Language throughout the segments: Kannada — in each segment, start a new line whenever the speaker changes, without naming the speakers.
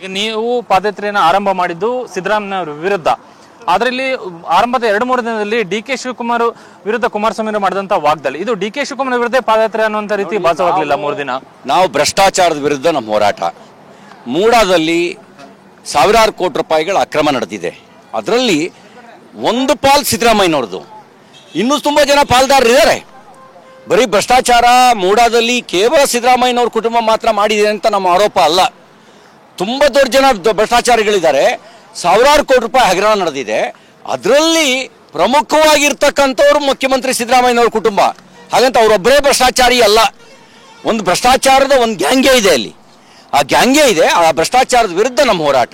ಈಗ ನೀವು ಪಾದಯಾತ್ರೆಯನ್ನು ಆರಂಭ ಮಾಡಿದ್ದು ಸಿದ್ದರಾಮಯ್ಯ ವಿರುದ್ಧ. ಅದರಲ್ಲಿ ಆರಂಭದ 2-3 ದಿನದಲ್ಲಿ ಡಿ.ಕೆ. ಶಿವಕುಮಾರ್ ವಿರುದ್ಧ ಕುಮಾರಸ್ವಾಮಿ ಮಾಡಿದಂತ ವಾಗ್ದಾಳಿ, ಇದು ಡಿ.ಕೆ. ಶಿವಕುಮಾರ್ ವಿರುದ್ಧ ಪಾದಯಾತ್ರೆ ಅನ್ನುವಂತ ರೀತಿ ಭಾಸವಾಗಲಿಲ್ಲ 3 ದಿನ.
ನಾವು ಭ್ರಷ್ಟಾಚಾರದ ವಿರುದ್ಧ ನಮ್ಮ ಹೋರಾಟ. ಮೂಡಾದಲ್ಲಿ ಸಾವಿರಾರು ಕೋಟಿ ರೂಪಾಯಿಗಳ ಅಕ್ರಮ ನಡೆದಿದೆ. ಅದರಲ್ಲಿ ಒಂದು ಪಾಲ್ ಸಿದ್ದರಾಮಯ್ಯನವ್ರದ್ದು, ಇನ್ನೂ ತುಂಬಾ ಜನ ಪಾಲ್ದಾರರಿದ್ದಾರೆ. ಬರೀ ಭ್ರಷ್ಟಾಚಾರ ಮೂಡಾದಲ್ಲಿ ಕೇವಲ ಸಿದ್ದರಾಮಯ್ಯನವ್ರ ಕುಟುಂಬ ಮಾತ್ರ ಮಾಡಿದೆ ಅಂತ ನಮ್ಮ ಆರೋಪ ಅಲ್ಲ. ತುಂಬ ದೊಡ್ಡ ಜನ ಭ್ರಷ್ಟಾಚಾರಿಗಳಿದ್ದಾರೆ. ಸಾವಿರಾರು ಕೋಟಿ ರೂಪಾಯಿ ಹಗರಣ ನಡೆದಿದೆ. ಅದರಲ್ಲಿ ಪ್ರಮುಖವಾಗಿರ್ತಕ್ಕಂಥವ್ರು ಮುಖ್ಯಮಂತ್ರಿ ಸಿದ್ದರಾಮಯ್ಯನವ್ರ ಕುಟುಂಬ. ಹಾಗಂತ ಅವರೊಬ್ಬರೇ ಭ್ರಷ್ಟಾಚಾರಿ ಅಲ್ಲ. ಒಂದು ಭ್ರಷ್ಟಾಚಾರದ ಒಂದು ಗ್ಯಾಂಗೇ ಇದೆ ಅಲ್ಲಿ. ಆ ಗ್ಯಾಂಗೇ ಇದೆ. ಆ ಭ್ರಷ್ಟಾಚಾರದ ವಿರುದ್ಧ ನಮ್ಮ ಹೋರಾಟ.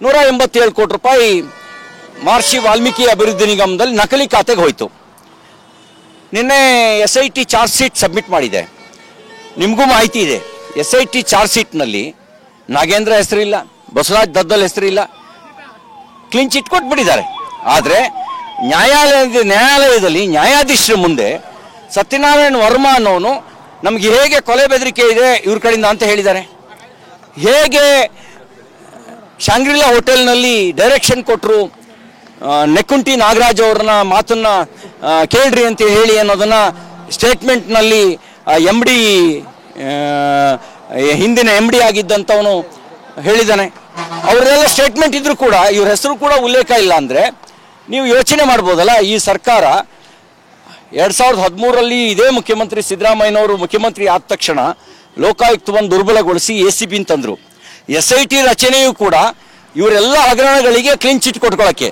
187 ಕೋಟಿ ರೂಪಾಯಿ ಮಹರ್ಷಿ ವಾಲ್ಮೀಕಿ ಅಭಿವೃದ್ಧಿ ನಿಗಮದಲ್ಲಿ ನಕಲಿ ಖಾತೆಗೆ ಹೋಯಿತು. ನಿನ್ನೆ SIT ಚಾರ್ಜ್ ಶೀಟ್ ಸಬ್ಮಿಟ್ ಮಾಡಿದೆ. ನಿಮಗೂ ಮಾಹಿತಿ ಇದೆ, SIT ಚಾರ್ಜ್ ಶೀಟ್ನಲ್ಲಿ ನಾಗೇಂದ್ರ ಹೆಸರಿಲ್ಲ, ಬಸವರಾಜ್ ದದ್ದಲ್ ಹೆಸರಿಲ್ಲ, ಕ್ಲೀನ್ ಚಿಟ್ ಕೊಟ್ಬಿಟ್ಟಿದ್ದಾರೆ. ಆದರೆ ನ್ಯಾಯಾಲಯದಲ್ಲಿ ನ್ಯಾಯಾಧೀಶರ ಮುಂದೆ ಸತ್ಯನಾರಾಯಣ ವರ್ಮಾ ಅನ್ನೋನು ನಮಗೆ ಹೇಗೆ ಕೊಲೆ ಬೆದರಿಕೆ ಇದೆ ಇವ್ರ ಕಡೆಯಿಂದ ಅಂತ ಹೇಳಿದ್ದಾರೆ. ಹೇಗೆ ಶಾಂಗ್ರಿಲಾ ಹೋಟೆಲ್ನಲ್ಲಿ ಡೈರೆಕ್ಷನ್ ಕೊಟ್ಟರು, ನೆಕ್ಕುಂಟಿ ನಾಗರಾಜ್ ಅವ್ರನ್ನ ಮಾತನ್ನ ಕೇಳ್ರಿ ಅಂತ ಹೇಳಿ ಅನ್ನೋದನ್ನ ಸ್ಟೇಟ್ಮೆಂಟ್ನಲ್ಲಿ MD ಹಿಂದಿನ MD ಆಗಿದ್ದಂಥವನು ಹೇಳಿದ್ದಾನೆ. ಅವರೆಲ್ಲ ಸ್ಟೇಟ್ಮೆಂಟ್ ಇದ್ರೂ ಕೂಡ ಇವ್ರ ಹೆಸರು ಕೂಡ ಉಲ್ಲೇಖ ಇಲ್ಲ. ಅಂದರೆ ನೀವು ಯೋಚನೆ ಮಾಡ್ಬೋದಲ್ಲ, ಈ ಸರ್ಕಾರ 2013ರಲ್ಲಿ ಇದೇ ಮುಖ್ಯಮಂತ್ರಿ ಸಿದ್ದರಾಮಯ್ಯನವರು ಮುಖ್ಯಮಂತ್ರಿ ಆದ ತಕ್ಷಣ ಲೋಕಾಯುಕ್ತವನ್ನು ದುರ್ಬಲಗೊಳಿಸಿ ACB ಅಂತಂದ್ರು. SIT ರಚನೆಯೂ ಕೂಡ ಇವರೆಲ್ಲ ಹಗರಣಗಳಿಗೆ ಕ್ಲೀನ್ ಚಿಟ್ ಕೊಟ್ಕೊಳ್ಳೋಕ್ಕೆ.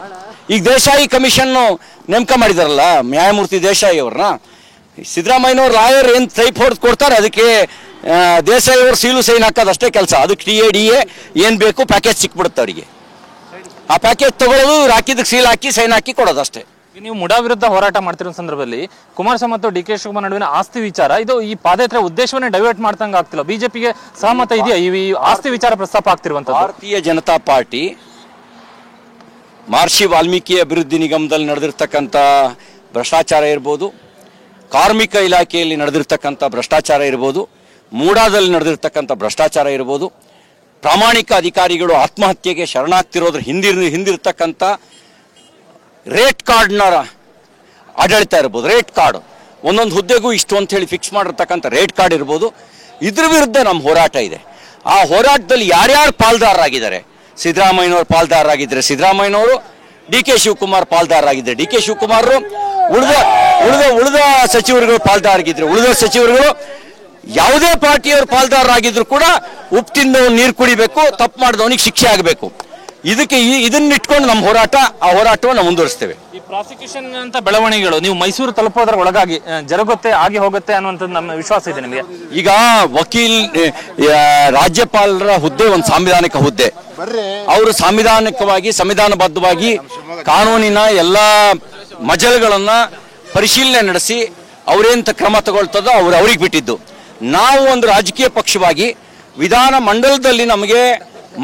ಈಗ ದೇಸಾಯಿ ಕಮಿಷನ್ ನೇಮಕ ಮಾಡಿದಾರಲ್ಲ ನ್ಯಾಯಮೂರ್ತಿ ದೇಸಾಯಿ ಅವ್ರನ್ನ, ಸಿದ್ದರಾಮಯ್ಯನವ್ರ ಲಾಯರ್ ಏನು ಟೈಪ್ ಹೊಡೆದು ಕೊಡ್ತಾರೆ ಅದಕ್ಕೆ ದೇಸಾಯಿ ಅವರು ಸೀಲು ಸೈನ್ ಹಾಕೋದು ಅಷ್ಟೇ ಕೆಲಸ. ಅದಕ್ಕೆ TADA ಏನು ಬೇಕು ಪ್ಯಾಕೇಜ್ ಸಿಕ್ಬಿಡುತ್ತೆ ಅವರಿಗೆ. ಆ ಪ್ಯಾಕೇಜ್ ತಗೊಳ್ಳೋದು, ಹಾಕಿದ್ದಕ್ಕೆ ಸೀಲ್ ಹಾಕಿ ಸೈನ್ ಹಾಕಿ ಕೊಡೋದು ಅಷ್ಟೇ.
ನೀವು ಮುಡಾ ವಿರುದ್ಧ ಹೋರಾಟ ಮಾಡ್ತಿರೋ ಸಂದರ್ಭದಲ್ಲಿ ಕುಮಾರಸ್ವಾಮಿ ಮತ್ತು ಡಿ.ಕೆ. ಶಿವಕುಮಾರ್ ನಡುವಿನ ಆಸ್ತಿ ವಿಚಾರ, ಇದು ಈ ಪಾದಯಾತ್ರೆ ಉದ್ದೇಶವನ್ನೇ ಡೈವರ್ಟ್ ಮಾಡ್ತಂಗೆ ಆಗ್ತಿಲ್ಲ. ಬಿಜೆಪಿಗೆ ಸಹಮತ ಇದೆಯಾ ಈ ಆಸ್ತಿ ವಿಚಾರ ಪ್ರಸ್ತಾಪ ಆಗ್ತಿರುವಂತ?
ಭಾರತೀಯ ಜನತಾ ಪಾರ್ಟಿ ಮಹರ್ಷಿ ವಾಲ್ಮೀಕಿ ಅಭಿವೃದ್ಧಿ ನಿಗಮದಲ್ಲಿ ನಡೆದಿರ್ತಕ್ಕಂಥ ಭ್ರಷ್ಟಾಚಾರ ಇರ್ಬೋದು, ಕಾರ್ಮಿಕ ಇಲಾಖೆಯಲ್ಲಿ ನಡೆದಿರ್ತಕ್ಕಂಥ ಭ್ರಷ್ಟಾಚಾರ ಇರ್ಬೋದು, ಮೂಡಾದಲ್ಲಿ ನಡೆದಿರ್ತಕ್ಕಂಥ ಭ್ರಷ್ಟಾಚಾರ ಇರ್ಬೋದು, ಪ್ರಾಮಾಣಿಕ ಅಧಿಕಾರಿಗಳು ಆತ್ಮಹತ್ಯೆಗೆ ಶರಣಾಗ್ತಿರೋದ್ರ ಹಿಂದಿರ್ತಕ್ಕಂಥ ರೇಟ್ ಕಾರ್ಡ್ನ ಆಡಳಿತ ಇರ್ಬೋದು. ರೇಟ್ ಕಾರ್ಡ್ ಒಂದೊಂದು ಹುದ್ದೆಗೂ ಇಷ್ಟು ಅಂತ ಹೇಳಿ ಫಿಕ್ಸ್ ಮಾಡಿರ್ತಕ್ಕಂಥ ರೇಟ್ ಕಾರ್ಡ್ ಇರ್ಬೋದು. ಇದ್ರ ವಿರುದ್ಧ ನಮ್ಮ ಹೋರಾಟ ಇದೆ. ಆ ಹೋರಾಟದಲ್ಲಿ ಯಾರ್ಯಾರು ಪಾಲ್ದಾರರಾಗಿದ್ದಾರೆ, ಸಿದ್ದರಾಮಯ್ಯನವರು ಪಾಲ್ದಾರರಾಗಿದ್ದರೆ ಸಿದ್ದರಾಮಯ್ಯನವರು, ಡಿ.ಕೆ. ಶಿವಕುಮಾರ್ ಪಾಲ್ದಾರರಾಗಿದ್ದರೆ ಡಿ.ಕೆ. ಶಿವಕುಮಾರ್, ಉಳಿದ ಸಚಿವರುಗಳು ಪಾಲ್ದಾರರಾಗಿದ್ದರೆ ಉಳಿದ ಸಚಿವರುಗಳು, ಯಾವುದೇ ಪಾರ್ಟಿಯವರು ಪಾಲ್ದಾರರಾಗಿದ್ರು ಕೂಡ ಉಪ್ಪು ತಿಂದವನು ನೀರು ಕುಡಿಬೇಕು, ತಪ್ಪು ಮಾಡಿದವನಿಗೆ ಶಿಕ್ಷೆ ಆಗಬೇಕು. ಇದನ್ನ ಇಟ್ಕೊಂಡು ನಮ್ಮ ಹೋರಾಟ, ಆ ಹೋರಾಟವನ್ನು ಮುಂದುವರಿಸ್ತೇವೆ.
ಈ ಪ್ರಾಸಿಕ್ಯೂಷನ್ ಅಂತ ಬೆಳವಣಿಗೆಗಳು ನೀವು ಮೈಸೂರು ತಲುಪೋದ್ರ ಒಳಗಾಗಿ ಜರುಗುತ್ತೆ, ಆಗಿ ಹೋಗುತ್ತೆ ಅನ್ನುವಂಥದ್ದು ನಮ್ಮ ವಿಶ್ವಾಸ ಇದೆ ನಿಮಗೆ.
ಈಗ ರಾಜ್ಯಪಾಲರ ಹುದ್ದೆ ಒಂದು ಸಾಂವಿಧಾನಿಕ ಹುದ್ದೆ. ಅವರು ಸಂವಿಧಾನಬದ್ಧವಾಗಿ ಕಾನೂನಿನ ಎಲ್ಲ ಮಜಲುಗಳನ್ನ ಪರಿಶೀಲನೆ ನಡೆಸಿ ಅವರೇಂತ ಕ್ರಮ ತಗೊಳ್ತದೋ ಅವ್ರಿಗೆ ಬಿಟ್ಟಿದ್ದು. ನಾವು ಒಂದು ರಾಜಕೀಯ ಪಕ್ಷವಾಗಿ ವಿಧಾನ ಮಂಡಲದಲ್ಲಿ ನಮಗೆ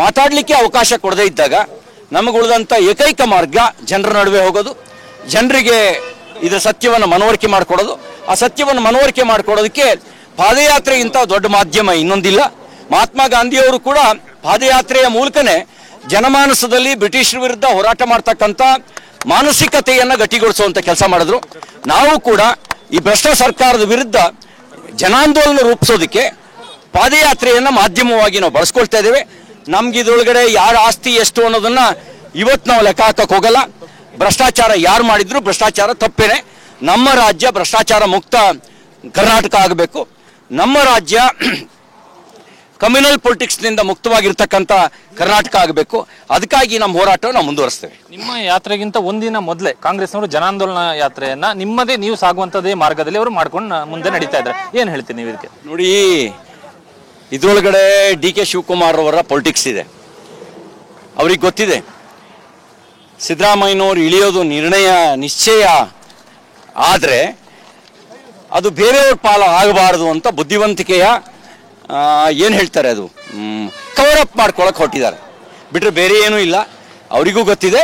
ಮಾತಾಡಲಿಕ್ಕೆ ಅವಕಾಶ ಕೊಡದೇ ಇದ್ದಾಗ ನಮಗೆ ಉಳಿದಂಥ ಏಕೈಕ ಮಾರ್ಗ ಜನರ ನಡುವೆ ಹೋಗೋದು, ಜನರಿಗೆ ಇದರ ಸತ್ಯವನ್ನು ಮನವರಿಕೆ ಮಾಡಿಕೊಡೋದು. ಆ ಸತ್ಯವನ್ನು ಮನವರಿಕೆ ಮಾಡಿಕೊಡೋದಕ್ಕೆ ಪಾದಯಾತ್ರೆಗಿಂತ ದೊಡ್ಡ ಮಾಧ್ಯಮ ಇನ್ನೊಂದಿಲ್ಲ. ಮಹಾತ್ಮ ಗಾಂಧಿಯವರು ಕೂಡ ಪಾದಯಾತ್ರೆಯ ಮೂಲಕನೇ ಜನಮಾನಸದಲ್ಲಿ ಬ್ರಿಟಿಷರ ವಿರುದ್ಧ ಹೋರಾಟ ಮಾಡ್ತಕ್ಕಂಥ ಮಾನಸಿಕತೆಯನ್ನು ಗಟ್ಟಿಗೊಳಿಸುವಂಥ ಕೆಲಸ ಮಾಡಿದ್ರು. ನಾವು ಕೂಡ ಈ ಭ್ರಷ್ಟ ಸರ್ಕಾರದ ವಿರುದ್ಧ ಜನಾಂದೋಲನ ರೂಪಿಸೋದಕ್ಕೆ ಪಾದಯಾತ್ರೆಯನ್ನು ಮಾಧ್ಯಮವಾಗಿ ನಾವು ಬಳಸ್ಕೊಳ್ತಾ ಇದ್ದೇವೆ. ನಮ್ಗೆ ಇದ್ರೊಳಗಡೆ ಯಾರ ಆಸ್ತಿ ಎಷ್ಟು ಅನ್ನೋದನ್ನ ಇವತ್ತು ನಾವು ಲೆಕ್ಕ ಹಾಕಕ್ಕೆ ಹೋಗಲ್ಲ. ಭ್ರಷ್ಟಾಚಾರ ಯಾರು ಮಾಡಿದ್ರು ಭ್ರಷ್ಟಾಚಾರ ತಪ್ಪೇನೆ. ನಮ್ಮ ರಾಜ್ಯ ಭ್ರಷ್ಟಾಚಾರ ಮುಕ್ತ ಕರ್ನಾಟಕ ಆಗಬೇಕು. ನಮ್ಮ ರಾಜ್ಯ ಕಮ್ಯುನಲ್ ಪೊಲಿಟಿಕ್ಸ್ನಿಂದ ಮುಕ್ತವಾಗಿರ್ತಕ್ಕಂಥ ಕರ್ನಾಟಕ ಆಗಬೇಕು. ಅದಕ್ಕಾಗಿ ನಮ್ಮ ಹೋರಾಟವನ್ನು ನಾವು ಮುಂದುವರಿಸ್ತೇವೆ.
ನಿಮ್ಮ ಯಾತ್ರೆಗಿಂತ ಒಂದಿನ ಮೊದಲೇ ಕಾಂಗ್ರೆಸ್ನವರು ಜನಾಂದೋಲನ ಯಾತ್ರೆಯನ್ನ ನಿಮ್ಮದೇ ನೀವು ಸಾಗುವಂಥದ್ದೇ ಮಾರ್ಗದಲ್ಲಿ ಅವರು ಮಾಡ್ಕೊಂಡು ಮುಂದೆ ನಡೀತಾ ಇದ್ದಾರೆ. ಏನು ಹೇಳ್ತೀನಿ ನೀವು ಇದಕ್ಕೆ?
ನೋಡಿ, ಇದರೊಳಗಡೆ ಡಿ.ಕೆ. ಶಿವಕುಮಾರ್ ಅವರ ಪೊಲಿಟಿಕ್ಸ್ ಇದೆ. ಅವ್ರಿಗೆ ಗೊತ್ತಿದೆ ಸಿದ್ದರಾಮಯ್ಯನವರು ಇಳಿಯೋದು ನಿಶ್ಚಯ ಆದರೆ ಅದು ಬೇರೆಯವ್ರ ಪಾಲ ಆಗಬಾರದು ಅಂತ ಬುದ್ಧಿವಂತಿಕೆಯ ಏನು ಹೇಳ್ತಾರೆ ಅದು ಕವರಪ್ ಮಾಡ್ಕೊಳಕ್ಕೆ ಹೊಟ್ಟಿದ್ದಾರೆ. ಬಿಟ್ಟರೆ ಬೇರೆ ಏನೂ ಇಲ್ಲ. ಅವರಿಗೂ ಗೊತ್ತಿದೆ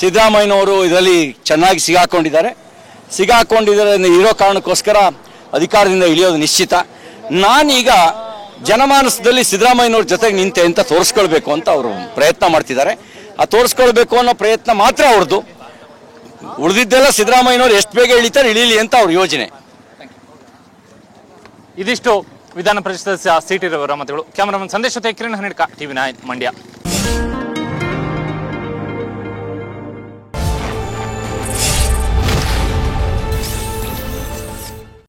ಸಿದ್ದರಾಮಯ್ಯನವರು ಇದರಲ್ಲಿ ಚೆನ್ನಾಗಿ ಸಿಗಾಕೊಂಡಿದ್ದಾರೆ ಇರೋ ಕಾರಣಕ್ಕೋಸ್ಕರ ಅಧಿಕಾರದಿಂದ ಇಳಿಯೋದು ನಿಶ್ಚಿತ. ನಾನೀಗ ಜನಮಾನಸದಲ್ಲಿ ಸಿದ್ದರಾಮಯ್ಯನವ್ರ ಜೊತೆಗೆ ನಿಂತೆ ಅಂತ ತೋರಿಸ್ಕೊಳ್ಬೇಕು ಅಂತ ಅವರು ಪ್ರಯತ್ನ ಮಾಡ್ತಿದ್ದಾರೆ. ಆ ತೋರಿಸ್ಕೊಳ್ಬೇಕು ಅನ್ನೋ ಪ್ರಯತ್ನ ಮಾತ್ರ ಅವ್ರದ್ದು. ಉಳಿದಿದ್ದೆಲ್ಲ ಸಿದ್ದರಾಮಯ್ಯನವ್ರು ಎಷ್ಟು ಬೇಗ ಇಳಿತಾರೆ ಇಳೀಲಿ ಅಂತ ಅವ್ರ ಯೋಜನೆ.
ಇದಿಷ್ಟು ವಿಧಾನ ಪರಿಷತ್ ಸದಸ್ಯ ಸಿಟಿ ರವರ ಮಾತುಗಳು. ಕ್ಯಾಮರಾಮನ್ ಸಂದೇಶ್ ಜೊತೆ ಕಿರಣ್ ಹನ್ನೆಡ್ಕ, TV9 ಮಂಡ್ಯ.